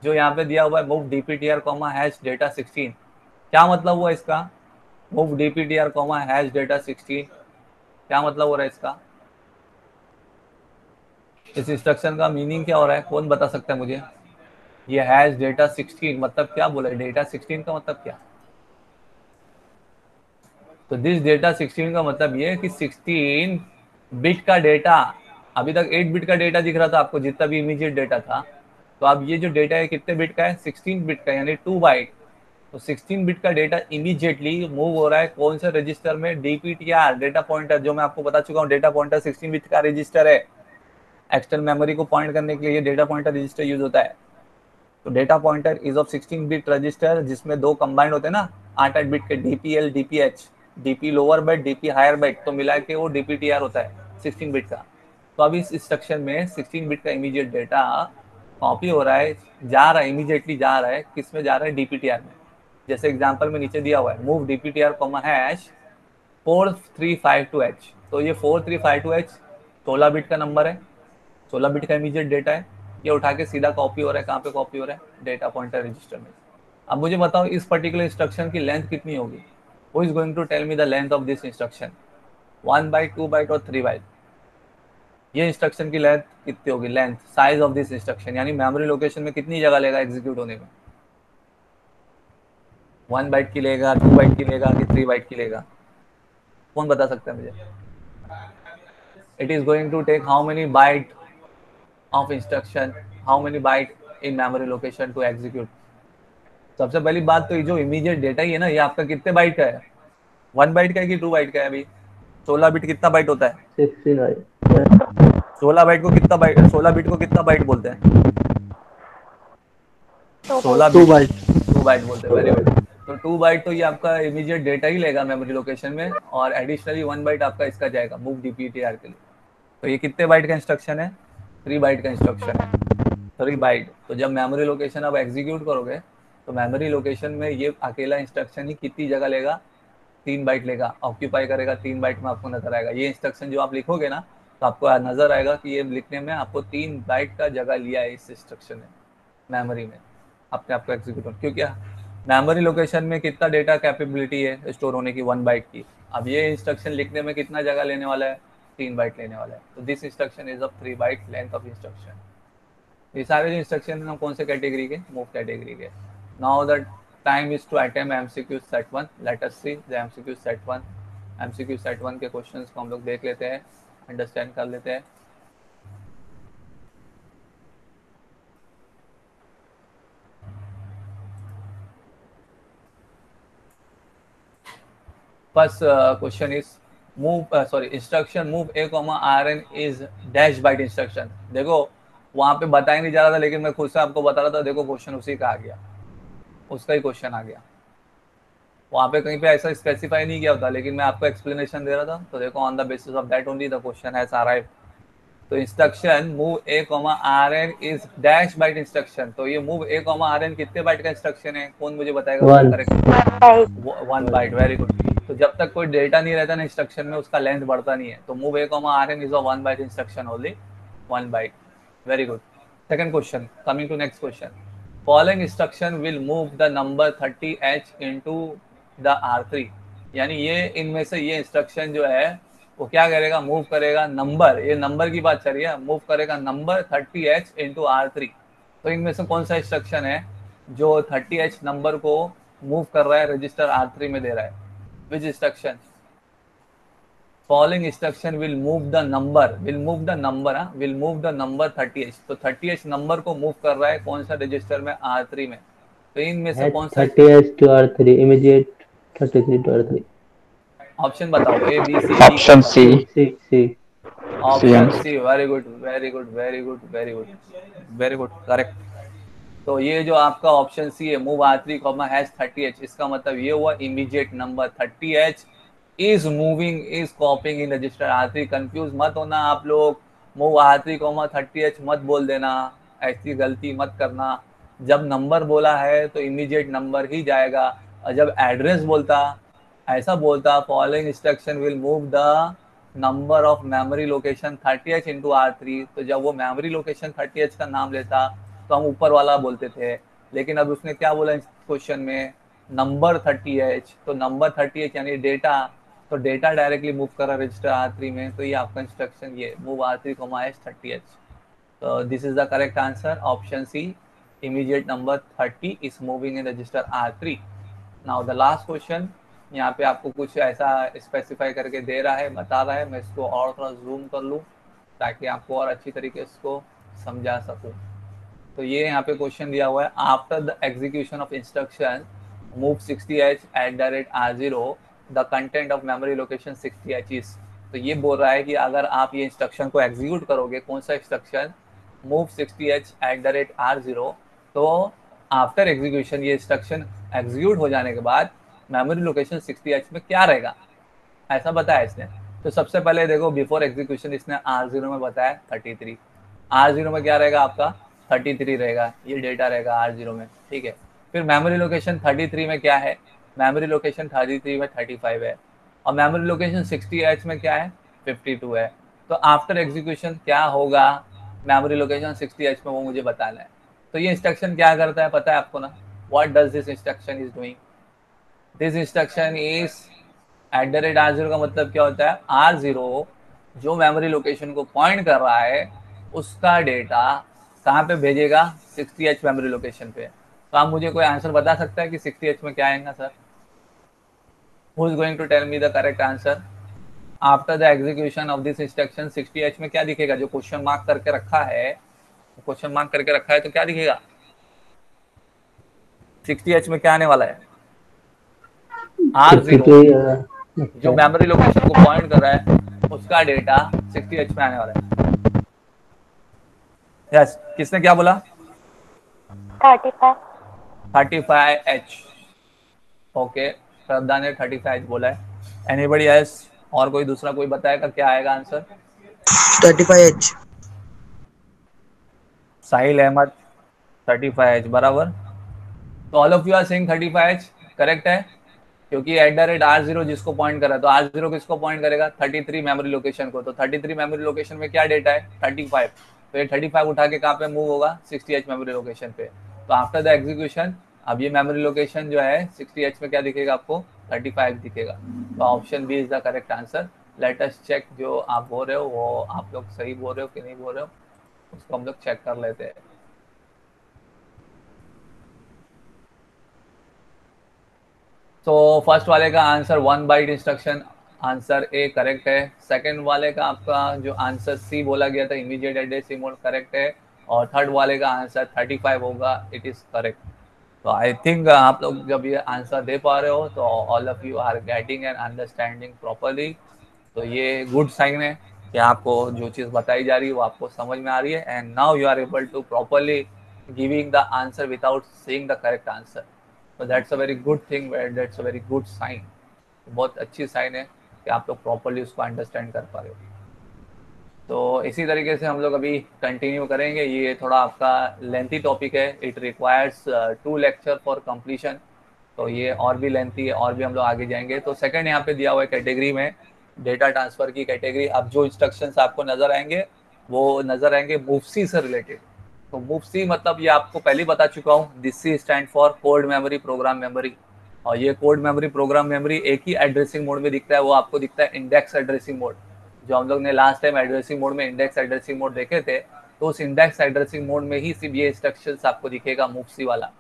जो यहाँ पे दिया हुआ है, move DPTR comma hash data 16। क्या मतलब हुआ इसका, move DPTR comma hash data 16, क्या मतलब हो रहा है इसका, इस इंस्ट्रक्शन का मीनिंग क्या हो रहा है, कौन बता सकता है मुझे। ये हैश डेटा 16 मतलब क्या बोला है, डेटा 16 का मतलब क्या। तो दिस डेटा 16 का मतलब ये कि 16 बिट का डेटा, अभी तक 8 बिट का डेटा दिख रहा था आपको जितना भी इमीडिएट डेटा था। तो अब ये जो डेटा है कितने बिट का है, 16 बिट का, यानी 2 बाइट। तो 16 बिट का डेटा इमीडिएटली मूव हो रहा है कौन से रजिस्टर में, DPTR डेटा पॉइंटर, जो मैं आपको बता चुका हूँ डेटा पॉइंटर 16 बिट का रजिस्टर है। एक्सटर्नल मेमोरी को पॉइंट करने के लिए डेटा पॉइंटर रजिस्टर यूज होता है। तो data pointer is of 16 bit register, जिसमें दो कंबाइंड होते हैं ना 8 बिट के, DPL DPH, DP lower byte DP higher byte, तो मिला के वो DPTR होता है 16 बिट का। तो अभी इस इंस्ट्रक्शन में 16 बिट का इमीडिएट डेटा कॉपी हो रहा है, जा रहा है, इमीडिएटली जा रहा है, किस में जा रहा है, DPTR में। जैसे एग्जांपल में नीचे दिया हुआ है, move DPTR comma hash 4352H। तो ये 4352H 16 बिट का नंबर है, 16 बिट का इमीडिएट डेटा है। ये उठा के सीधा कॉपी हो रहा है, कहाँ पे कॉपी हो रहा है, डेटा पॉइंटर रजिस्टर में। अब मुझे बताओ इस पर्टिकुलर इंस्ट्रक्शन की लेंथ कितनी होगी, who is going to tell me the length of this instruction, 1 byte, 2 byte और 3 बाइट। ये इंस्ट्रक्शन की लेंथ कितनी होगी, length size of this instruction, यानी मेमोरी लोकेशन में कितनी जगह लेगा एग्जीक्यूट होने में, 1 बाइट की लेगा, 2 बाइट की लेगा कि 3 बाइट की लेगा, कौन बता सकता है मुझे। It is going to take how many byte of instruction, how many byte in memory location to execute. सबसे पहली बात तो ये जो इमीडिएट डेटा ही है ना, ये आपका कितने बाइट का है, 1 बाइट का है कि 2 बाइट का है। अभी 16 बिट कितना बाइट होता है, 16 बाइट को कितना बाइट, 16 बिट को कितना बाइट बोलते हैं, 16 2 बाइट 2 बाइट बोलते हैं। Very good. तो 2 बाइट तो ये आपका इमीडिएट डेटा ही लेगा मेमोरी लोकेशन में, और एडिशनली 1 बाइट आपका इसका जाएगा मूव डीपीटीआर के लिए। तो ये कितने बाइट का इंस्ट्रक्शन है, 3 बाइट का इंस्ट्रक्शन है, 3 बाइट। तो जब मेमोरी लोकेशन आप एग्जीक्यूट करोगे तो मेमोरी लोकेशन में ये अकेला इंस्ट्रक्शन ही कितनी जगह लेगा, 3 बाइट लेगा, ऑक्यूपाई करेगा 3 बाइट में, आपको नजर आएगा। ये इंस्ट्रक्शन जो आप लिखोगे ना तो आपको नजर आएगा कि ये लिखने में आपको 3 बाइट का जगह लिया है इस इंस्ट्रक्शन ने मेमोरी में, अपने आपको एग्जीक्यूट, क्योंकि मेमोरी लोकेशन में कितना डेटा कैपेबिलिटी है स्टोर होने की, 1 बाइट की। अब ये इंस्ट्रक्शन लिखने में कितना जगह लेने वाला है, 3 बाइट लेने वाला है। तो this instruction is of 3 byte length of instruction. ये सारे जो इंस्ट्रक्शन हैं कौन से कैटेगरी के, मूव कैटेगरी के। Now the time is to attempt MCQ set 1। Let us see the MCQ set 1। MCQ set 1 के क्वेश्चंस को हम लोग देख लेते हैं, अंडरस्टैंड कर लेते हैं। First question is move instruction move A comma R N is dash byte instruction. देखो वहां पे बताया नहीं जा रहा था, लेकिन मैं खुद से आपको बता रहा था। देखो क्वेश्चन उसी का आ गया, उसका ही क्वेश्चन आ गया। वहां पे कहीं पे ऐसा स्पेसिफाई नहीं किया होता, लेकिन मैं आपको एक्सप्लेनेशन दे रहा था। तो देखो on the basis of that only the question has arrived. तो instruction move A comma R N is dash byte instruction. तो ये move A comma R N कितने बाइट का इंस्ट्रक्शन है, कौन मुझे बताएगा करेक्ट, 1 बाइट। Very good. तो जब तक कोई डेटा नहीं रहता ना इंस्ट्रक्शन में, उसका लेंथ बढ़ता नहीं है। तो move A comma R N is a 1 byte instruction only, 1 byte. Very good. Second question, coming to next question. Following instruction will move the number 30h into the R3। यानी ये इनमें से ये इंस्ट्रक्शन जो है वो क्या करेगा, मूव करेगा नंबर, ये नंबर की बात चल रही है, मूव करेगा नंबर 30h इनटू R3। तो इनमें से कौन सा इंस्ट्रक्शन है जो 30h नंबर को मूव कर रहा है, रजिस्टर R3 में दे रहा है। Which instruction? Following instruction will move the number 30h। तो 30h नंबर को मूव कर रहा है कौन सा रजिस्टर में, R3 में। तो इनमें से कौन सा 30h to R3 immediate 33 to R3। Option बताओ, A B C D. Option C. Option C. Very good very good very good very good very good, correct. तो ये जो आपका ऑप्शन सी है, move R3 comma hash 30h, इसका मतलब ये हुआ immediate number 30h is moving is कॉपिंग in register R3। Confuse मत होना आप लोग, मूव R3 कॉमा 30h मत बोल देना, ऐसी गलती मत करना। जब नंबर बोला है तो इमीडिएट नंबर ही जाएगा, और जब एड्रेस बोलता, ऐसा बोलता following instruction will move the number of memory location 30h into R3, तो जब वो मेमोरी लोकेशन 30h का नाम लेता तो हम ऊपर वाला बोलते थे। लेकिन अब उसने क्या बोला क्वेश्चन में, नंबर 30h। तो नंबर 30h यानी डेटा, तो डेटा डायरेक्टली मूव कर रहा है रजिस्टर R3 में। तो ये आपका इंस्ट्रक्शन ये मूव R3 30h। तो this is the correct answer, option C, immediate number 30 is moving in register R3। Now the last question, यहाँ पे आपको कुछ ऐसा स्पेसिफाई करके दे रहा है, बता रहा है। मैं इसको और थोड़ा जूम कर लूँ ताकि आपको और अच्छी तरीके से इसको समझा सकूँ। तो ये यहाँ पे क्वेश्चन दिया हुआ है, after the execution of instruction move 60h @R0 the content of memory location 60h is. तो ये बोल रहा है कि अगर आप ये इंस्ट्रक्शन को एग्जीक्यूट करोगे, कौन सा इंस्ट्रक्शन, मूव 60h @R0, तो आफ्टर एग्जीक्यूशन ये इंस्ट्रक्शन एग्जीक्यूट हो जाने के बाद मेमोरी लोकेशन 60h में क्या रहेगा, ऐसा बताया इसने। तो सबसे पहले देखो बिफोर एग्जीक्यूशन इसने R0 में बताया 33। R0 में क्या रहेगा आपका, 33 रहेगा, ये डेटा रहेगा R0 में, ठीक है। फिर मेमोरी लोकेशन 33 में क्या है, मेमोरी लोकेशन 33 में 35 है, और मेमोरी लोकेशन 60h में क्या है, 52 है। तो आफ्टर एग्जीक्यूशन क्या होगा, मेमोरी लोकेशन 60H में वो मुझे बताना है। तो ये इंस्ट्रक्शन क्या करता है पता है आपको ना? What does this instruction is doing? This instruction is @R0 का मतलब क्या होता है? R0 जो मेमोरी लोकेशन को पॉइंट कर रहा है उसका डेटा कहाँ पे भेजेगा? 60H मेमोरी लोकेशन पे। तो आप मुझे कोई आंसर बता सकता है कि 60H में क्या आएगा sir? Who is going to tell me the correct answer? After the execution of this instruction 60H में क्या दिखेगा? जो क्वेश्चन मार्क करके रखा है, क्वेश्चन मार्क करके रखा है तो क्या दिखेगा? 60H में क्या आने वाला है? R0 जो मेमोरी लोकेशन को पॉइंट कर रहा है उसका डेटा 60H में आने वाला है। यस, किसने क्या बोला? 35H। ओके, श्रद्धा ने 35H बोला है। Anybody else? और कोई दूसरा कोई बताएगा क्या आएगा आंसर? 35H। साहिल अहमद 35H बराबर। तो all of you are saying 35H correct है, क्योंकि @R0 जिसको पॉइंट कर रहा है, तो R0 किसको पॉइंट करेगा? 33 मेमोरी लोकेशन को। तो 33 मेमोरी लोकेशन में क्या डेटा है? 35। तो ये 35 उठा के कहाँ पे मूव होगा? 60H मेमोरी लोकेशन पे। तो आफ्टर द एग्जीक्यूशन अब ये मेमोरी लोकेशन जो है 60H में क्या दिखेगा आपको? 35 दिखेगा। तो option B is the correct answer. Let us check, जो आप बोल रहे हो वो आप लोग सही बोल रहे हो कि नहीं बोल रहे हो, उसको हम लोग चेक कर लेते हैं। तो फर्स्ट वाले का answer 1 byte instruction, answer A correct है। सेकंड वाले का आपका जो आंसर सी बोला गया था इमीडिएट एड्रेसिंग मोड करेक्ट है। और थर्ड वाले का आंसर 35 होगा, इट इज करेक्ट। तो आई थिंक आप लोग जब ये आंसर दे पा रहे हो तो all of you are getting and understanding properly. तो ये गुड साइन है कि आपको जो चीज़ बताई जा रही है वो आपको समझ में आ रही है, and now you are able to properly giving the answer without seeing the correct answer. तो that's a very good thing, that's a very good sign. बहुत अच्छी साइन है कि आप लोग प्रॉपरली उसको अंडरस्टैंड कर पा रहे हो। तो इसी तरीके से हम लोग अभी कंटिन्यू करेंगे। ये थोड़ा आपका लेंथी टॉपिक है, it requires 2 lecture for completion. तो ये और भी लेंथी है, और भी हम लोग आगे जाएंगे। तो सेकंड यहाँ पे दिया हुआ है कैटेगरी में, डेटा ट्रांसफर की कैटेगरी। अब जो इंस्ट्रक्शंस आपको नजर आएंगे वो नजर आएंगे मूवसी से रिलेटेड। तो मूवसी मतलब ये आपको पहले बता चुका हूँ, this C stand for code memory program memory. और ये कोड मेमोरी प्रोग्राम मेमोरी एक ही एड्रेसिंग मोड में दिखता है, वो आपको दिखता है इंडेक्स एड्रेसिंग मोड। जो हम लोग ने लास्ट टाइम एड्रेसिंग मोड में इंडेक्स एड्रेसिंग मोड देखे थे, तो उस इंडेक्स एड्रेसिंग मोड में ही सिर्फ ये इंस्ट्रक्शंस आपको दिखेगा मूवसी वाला।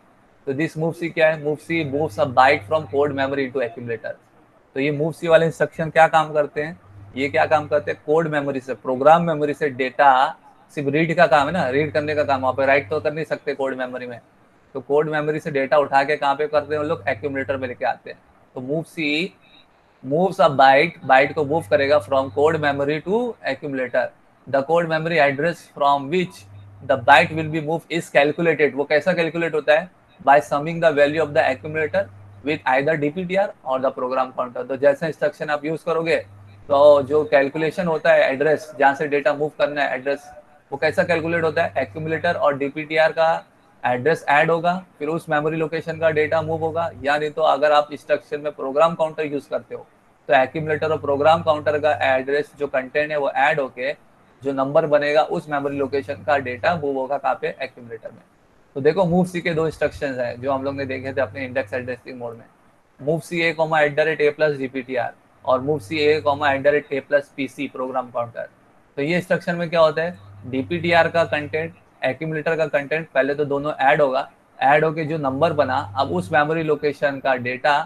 तो दिस मूवसी क्या है? MOVC moves a byte from code memory to accumulator. तो ये मूवसी वाले इंस्ट्रक्शन क्या काम करते हैं? ये क्या काम करते हैं? कोड मेमोरी से, प्रोग्राम मेमोरी से डेटा सिर्फ रीड का काम है ना, रीड करने का काम। वहाँ पे राइट तो कर नहीं सकते कोड मेमोरी में। तो कोड मेमोरी से डेटा उठा के कहाँ पे करते हैं वो लोग? एक्यूमुलेटर में लेके आते हैं। तो move C moves a byte, byte को मूव करेगा from code memory to accumulator. The code memory address from which the byte will be move is calculated. वो कैसा कैलकुलेट होता है? By summing the value of the accumulator with either DPTR और the program counter. तो जैसे instruction आप use करोगे तो जो कैलकुलेशन होता है एड्रेस जहाँ से डेटा मूव करना है एड्रेस, वो कैसा कैलकुलेट होता है? एक्यूमुलेटर और DPTR का एड्रेस ऐड होगा, फिर उस मेमोरी लोकेशन का डेटा मूव होगा। या नहीं तो अगर आप इंस्ट्रक्शन में प्रोग्राम काउंटर यूज करते हो तो एक्यूमुलेटर और प्रोग्राम काउंटर का एड्रेस जो कंटेंट है वो ऐड होके जो नंबर बनेगा उस मेमोरी लोकेशन का डेटा मूव होगा कहाँ पे? एक्यूमुलेटर में। तो देखो मूव सी के 2 इंस्ट्रक्शंस हैं जो हम लोग ने देखे थे अपने इंडेक्स एड्रेसिंग मोड में, मूव सी ए @A+DPTR और मूव सी ए @A+PC प्रोग्राम काउंटर। तो ये इंस्ट्रक्शन में क्या होता है? DPTR का कंटेंट, एक्यूमुलेटर का कंटेंट पहले तो दोनों ऐड होगा, ऐड होके जो नंबर बना अब उस मेमोरी लोकेशन का डेटा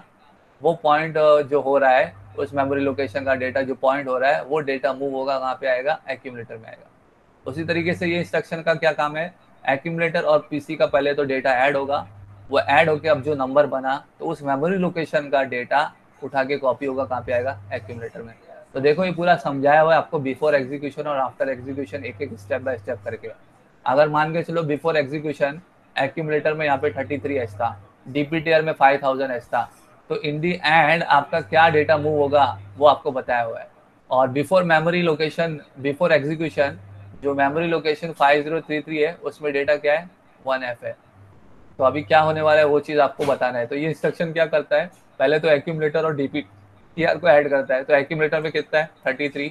वो पॉइंट जो हो रहा है, उस मेमोरी लोकेशन का डेटा जो पॉइंट हो रहा है वो डेटा मूव होगा कहाँ पे आएगा? एक्यूमुलेटर में आएगा। उसी तरीके से ये इंस्ट्रक्शन का क्या काम है? एक्यूमुलेटर और पीसी का पहले तो डेटा ऐड होगा, वो ऐड होके अब जो नंबर बना तो उस मेमोरी लोकेशन का डेटा उठा के कॉपी होगा कहाँ पे आएगा? एक्यूमुलेटर में। तो देखो ये पूरा समझाया हुआ है आपको बिफोर एग्जीक्यूशन और आफ्टर एग्जीक्यूशन, एक एक स्टेप बाय स्टेप करके। अगर मान के चलो बिफोर एग्जीक्यूशन एक्यूमुलेटर में यहाँ पे 33H था, DPTR में 5000H था, तो इन दी एंड आपका क्या डेटा मूव होगा वो आपको बताया हुआ है। और before memory location, before execution जो मेमोरी लोकेशन 5033 है उसमें डेटा क्या है? 1F है। तो अभी क्या होने वाला है वो चीज़ आपको बताना है। तो ये इंस्ट्रक्शन क्या करता है? पहले तो एक्यूमुलेटर और DPTR को ऐड करता है। तो एक्यूमुलेटर में कितना है? 33,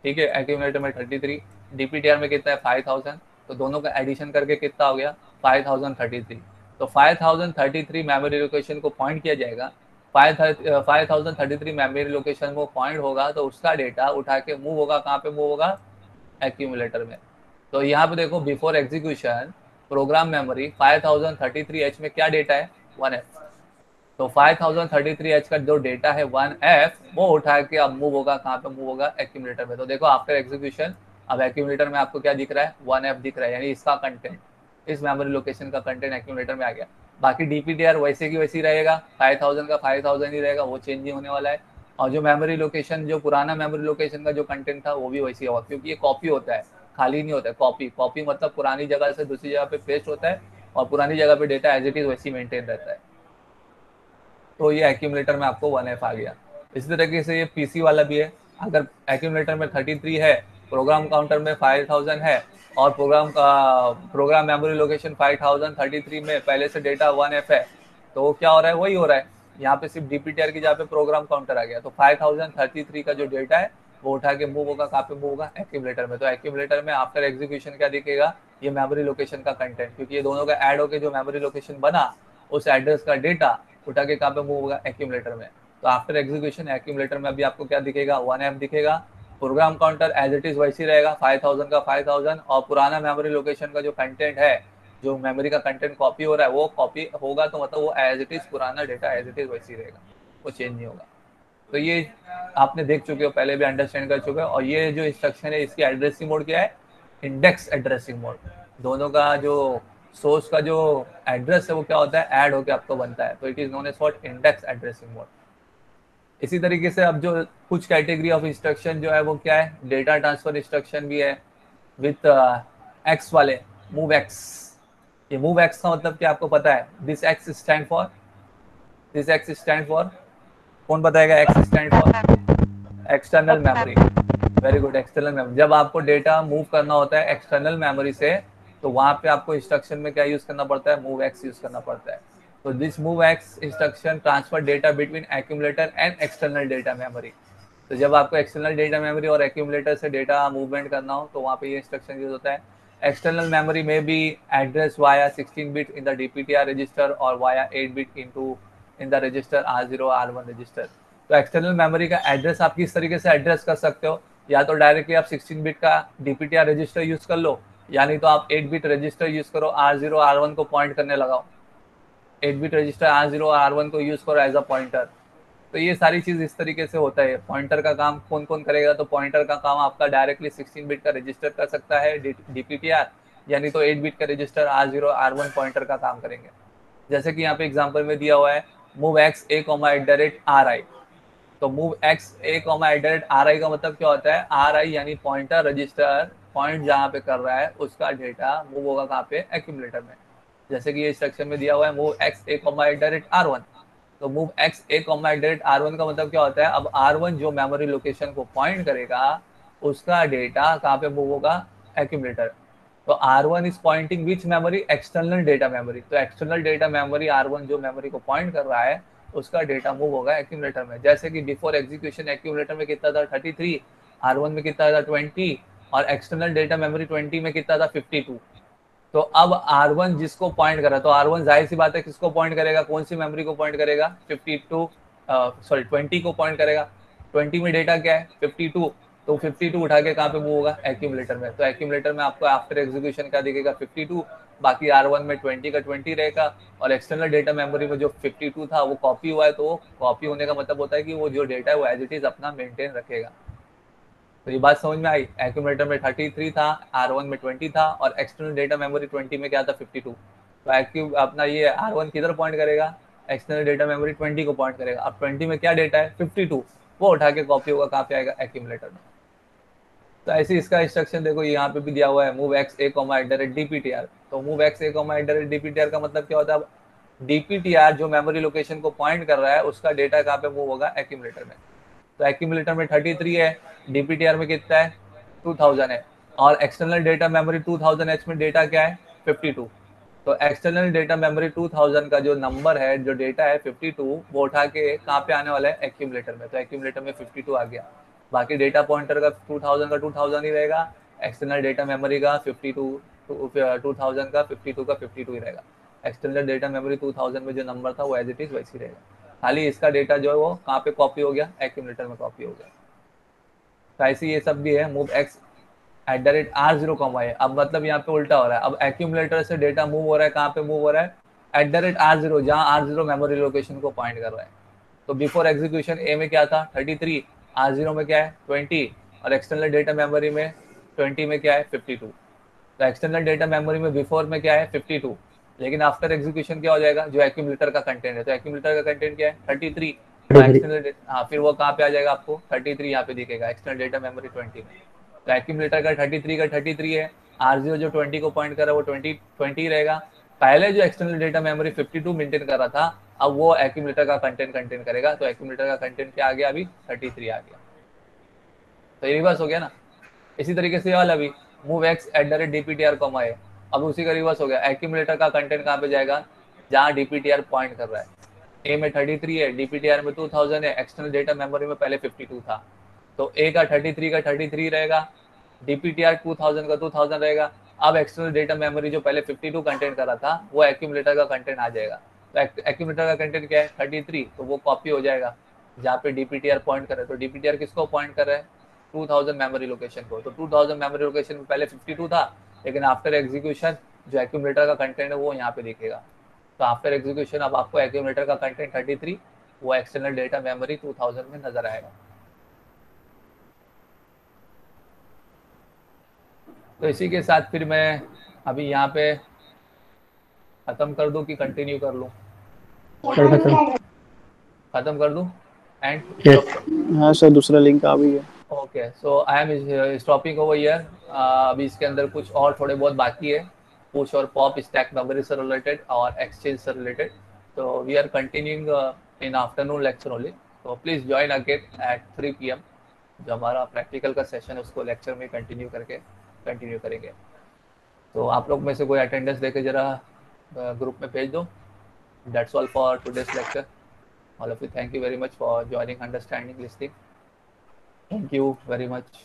ठीक है, एक्यूमुलेटर में 33। DPTR में कितना है 5000, तो दोनों का एडिशन करके कितना हो गया 5033। तो 5033 मेमोरी लोकेशन को पॉइंट किया जाएगा। 5033 मेमोरी लोकेशन वो पॉइंट होगा तो उसका डेटा उठा के मूव होगा, कहाँ पे मूव होगा, एक्यूमुलेटर में। तो यहाँ पे देखो before execution program memory 5033H में क्या डेटा है 1F। तो 5033H का जो डेटा है 1F वो उठा के अब मूव होगा, कहाँ पे मूव होगा, एक्यूमुलेटर में। तो देखो आफ्टर एग्जीक्यूशन अब एक्यूमुलेटर में आपको क्या दिख रहा है 1F दिख रहा है, यानी इसका कंटेंट, इस मेमोरी लोकेशन का कंटेंट एक्यूमुलेटर में आ गया। बाकी DPTR वैसे की वैसी रहेगा, 5000 का 5000 ही रहेगा, वो चेंज नहीं होने वाला है। और जो मेमोरी लोकेशन, जो पुराना मेमोरी लोकेशन का जो कंटेंट था वो भी वैसे होगा, क्योंकि ये कॉपी होता है, खाली नहीं होता है। कॉपी कॉपी मतलब पुरानी जगह से दूसरी जगह पे पेस्ट होता है और पुरानी जगह पे डेटा एज इट इज वैसी मेंटेन रहता है। तो ये एक्यूमुलेटर में आपको 1F आ गया। इसी तरीके से ये पीसी वाला भी है। अगर एक्यूमुलेटर में 33 है, प्रोग्राम काउंटर में 5000 है और प्रोग्राम मेमोरी लोकेशन 5033 में पहले से डेटा 1F है, तो क्या हो रहा है, वही हो रहा है। यहाँ पे सिर्फ DPTR की जगह पे प्रोग्राम काउंटर आ गया, तो 5033 का जो डेटा है वो उठा के मूव होगा, कहाँ पे मूव होगा, एक्यूमुलेटर में। तो एक्यूमुलेटर में आफ्टर एग्जीक्यूशन क्या दिखेगा, ये मेमोरी लोकेशन का कंटेंट, क्योंकि ये दोनों का ऐड होकर जो मेमोरी लोकेशन बना उस एड्रेस का डेटा उठा के कहाँ पे मूव होगा, एक्यूमुलेटर में। तो आफ्टर एग्जीक्यूशन एक्यूमुलेटर में अभी आपको क्या दिखेगा 1F दिखेगा। Program counter as it is वैसे ही रहेगा 5000 का 5000, और पुराना मेमोरी लोकेशन का जो कंटेंट है, जो मेमोरी का कंटेंट कॉपी हो रहा है वो कॉपी होगा, तो मतलब वो एज इट इज पुराना डेटा एज इट इज वैसे ही रहेगा, वो चेंज नहीं होगा। तो ये आपने देख चुके हो, पहले भी अंडरस्टैंड कर चुके हो। और ये जो इंस्ट्रक्शन है इसकी एड्रेसिंग मोड क्या है, इंडेक्स एड्रेसिंग मोड। दोनों का जो सोर्स का जो एड्रेस है वो क्या होता है, ऐड होकर आपको बनता है, तो it is known as what, index addressing mode. इसी तरीके से अब जो कुछ कैटेगरी ऑफ इंस्ट्रक्शन जो है वो क्या है, डेटा ट्रांसफर इंस्ट्रक्शन भी है विथ एक्स वाले, मूव एक्स। ये मूव एक्स का मतलब क्या आपको पता है, this x stand for, this x stand for, कौन बताएगा, x stand for external memory. Very good, external memory. जब आपको डेटा मूव करना होता है एक्सटर्नल मेमोरी से, तो वहां पे आपको इंस्ट्रक्शन में क्या यूज करना पड़ता है, मूव एक्स यूज करना पड़ता है। तो this move x instruction transfer data between accumulator and external data memory. तो जब आपको एक्सटर्नल डेटा मेमोरी और एक्यूमुलेटर से डेटा मूवमेंट करना हो तो वहाँ पे ये इंस्ट्रक्शन यूज होता है। एक्सटर्नल मेमोरी में भी address via 16 bit in the DPTR register और via 8 bit in the register R0 R1 register. तो एक्सटर्नल मेमोरी का एड्रेस आप किस तरीके से एड्रेस कर सकते हो, या तो डायरेक्टली आप 16 बिट का DPTR रजिस्टर यूज कर लो, यानी तो आप 8 बिट रजिस्टर यूज करो, R0 R1 को पॉइंट करने लगाओ, 8 बिट रजिस्टर R0 R1 को यूज करो एज अ पॉइंटर। तो ये सारी चीज इस तरीके से होता है। पॉइंटर का काम कौन कौन करेगा, तो पॉइंटर का काम आपका डायरेक्टली 16 बिट का रजिस्टर कर सकता है DPTR, यानी तो 8 बिट का रजिस्टर R0 R1 पॉइंटर का काम करेंगे। जैसे कि यहाँ पे एग्जांपल में दिया हुआ है मूव एक्स ए @RI। तो मूव एक्स ए @RI का मतलब क्या होता है, RI यानी पॉइंटर रजिस्टर, पॉइंट जहाँ पे कर रहा है उसका डेटा मूव होगा कहाँ पे, एक्यूमुलेटर में। जैसे कि ये इंस्ट्रक्शन में दिया हुआ है मूव एक्स ए @R1। तो मूव एक्स ए @R1 का मतलब क्या होता है, अब R1 जो मेमोरी लोकेशन को पॉइंट करेगा उसका डेटा कहाँ पे मूव होगा, एक्यूमुलेटर। तो R1 is pointing which memory, external data memory. तो एक्सटर्नल डेटा मेमोरी R1 जो मेमोरी को पॉइंट कर रहा है उसका डेटा मूव होगा एक्यूमुलेटर में। जैसे कि बिफोर एग्जीक्यूशन एक्यूमुलेटर में कितना था 33, R1 में कितना था 20, और एक्सटर्नल डेटा मेमोरी 20 में कितना था 52। तो अब R1 जिसको पॉइंट कर रहा है, तो R1 जाहिर सी बात है किसको पॉइंट करेगा, कौन सी मेमोरी को पॉइंट करेगा, 20 को पॉइंट करेगा। 20 में डेटा क्या है 52, तो 52 उठा के कहाँ पे मूव होगा, एक्यूमुलेटर में। तो एक्यूमुलेटर में आपको आफ्टर एग्जीक्यूशन क्या दिखेगा 52, बाकी R1 में 20 का 20 रहेगा, और एक्सटर्नल डेटा मेमोरी में जो 52 था वो कॉपी हुआ है, तो वो कॉपी होने का मतलब होता है कि वो जो डेटा है वो एज इट इज अपना मेंटेन रखेगा। तो ये बात समझ में आई, एक्यूमुलेटर में 33 था, R1 में 20 था, और एक्सटर्नल डेटा मेमोरी 20 में क्या था 52। तो अपना ये R1 किधर पॉइंट करेगा, एक्सटर्नल डेटा मेमोरी 20 को पॉइंट करेगा। अब 20 में क्या डेटा है 52, वो उठा के कॉपी होगा कहाँ पे आएगा, एक्यूमुलेटर में। तो ऐसे इसका इंस्ट्रक्शन देखो यहाँ पे भी दिया हुआ है मूव एक्स ए @DPTR। तो मूव एक्स ए @DPTR का मतलब क्या होता है, DPTR जो मेमोरी लोकेशन को पॉइंट कर रहा है उसका डेटा कहाँ पे मूव होगा, एक्यूमुलेटर में। तो एक्यूमुलेटर में 33 है, DPTR में कितना है 2000 है, और एक्सटर्नल डेटा मेमोरी 2000H में डेटा क्या है 52। तो एक्सटर्नल डेटा मेमोरी 2000 का जो नंबर है, जो डेटा है 52, वो उठा के कहाँ पे आने वाला है, एक्यूमुलेटर में। तो एक्यूमुलेटर में 52 आ गया, बाकी डेटा पॉइंटर का 2000 का 2000 ही रहेगा, एक्सटर्नल डेटा मेमोरी का 2000 का 52 ही रहेगा। एक्सटर्नल डेटा मेमोरी 2000 में जो नंबर था वो एज इट इज वैसे ही रहेगा, खाली इसका डेटा जो है वो कहाँ पे कॉपी हो गया, एक्यूमुलेटर में कॉपी हो गया। तो ऐसे ये सब भी है, मूव एक्स @r0, अब मतलब यहाँ पे उल्टा हो रहा है, अब एक्यूमुलेटर से डेटा मूव हो रहा है, कहाँ पे मूव हो रहा है, @r0, जहाँ r0 मेमोरी लोकेशन को पॉइंट कर रहा है। तो बिफोर एग्जीक्यूशन ए में क्या था 33, r0 में क्या है 20, और एक्सटर्नल डेटा मेमोरी में 20 में क्या है 52। तो एक्सटर्नल डेटा मेमोरी में बिफोर में क्या है 52, लेकिन आफ्टर एग्जीक्यूशन क्या हो जाएगा, जो एक्यूमुलेटर का कंटेंट है, तो एक्यूमुलेटर का कंटेंट क्या है 33। तो एक्सटर्नल हाँ फिर वो कहाँ पे आ जाएगा आपको 33 यहाँ पे दिखेगा, एक्सटर्नल डेटा मेमोरी 20 में। तो एक्यूमुलेटर का 33 है, r0 जो 20 को पॉइंट कर रहा है वो 20 ही रहेगा। पहले जो एक्सटर्नल डेटा मेमोरी 52 मेंटेन कर रहा था, अब वो एक्यूमुलेटर का कंटेंट करेगा, तो एक्यूमुलेटर का कंटेंट क्या आ गया अभी 33 आ गया। तो ये रिवर्स हो गया ना। इसी तरीके से वाला भी मूव एक्स @dptr, है, अब उसी का रिवर्स हो गया, एक्यूमुलेटर का कंटेंट कहाँ पे जाएगा, जहाँ dptr पॉइंट कर रहा है। ए में 33 है, dptr में 2000 है, एक्सटर्नल डेटा मेमोरी में पहले 52 था, तो ए का 33 रहेगा, dptr 2000 का 2000 रहेगा। अब एक्सटर्नल डेटा मेमोरी जो पहले 52 कंटेंट कर रहा था वो एक्यूमुलेटर का कंटेंट आ जाएगा। तो एक्यूमुलेटर का कंटेंट क्या है 33, तो वो कॉपी हो जाएगा जहाँ पे dptr पॉइंट कर रहा है। तो dptr किसको पॉइंट कर रहा है 2000 मेमोरी लोकेशन को। तो 2000 मेमोरी लोकेशन में पहले 52 था, लेकिन आफ्टर एग्जीक्यूशन जो एक्यूमुलेटर का कंटेंट है वो यहाँ पे दिखेगा। तो आफ्टर एग्जीक्यूशन अब आपको एक्यूमुलेटर का कंटेंट 33, वो एक्सटर्नल डेटा मेमोरी 2000 में नजर आएगा। तो इसी के साथ फिर मैं अभी यहाँ पे खत्म कर दूं कि कंटिन्यू कर लूं? खत्म कर दूं एंड हाँ सर, दूसरा लिंक आ भी है। Okay, so I am stopping over here. अभी इसके अंदर कुछ और थोड़े बहुत बाकी है, पुश और पॉप स्टैक मेमोरी से रिलेटेड और एक्सचेंज से रिलेटेड। तो we are continuing in afternoon lecture only, तो please join again at 3 PM। जो हमारा प्रैक्टिकल का सेशन है उसको लेक्चर में कंटिन्यू करेंगे। तो आप लोग में से कोई अटेंडेंस देके जरा ग्रुप में भेज दो। That's all for today's lecture. All of you, thank you very much for joining, understanding, listening. Thank you very much.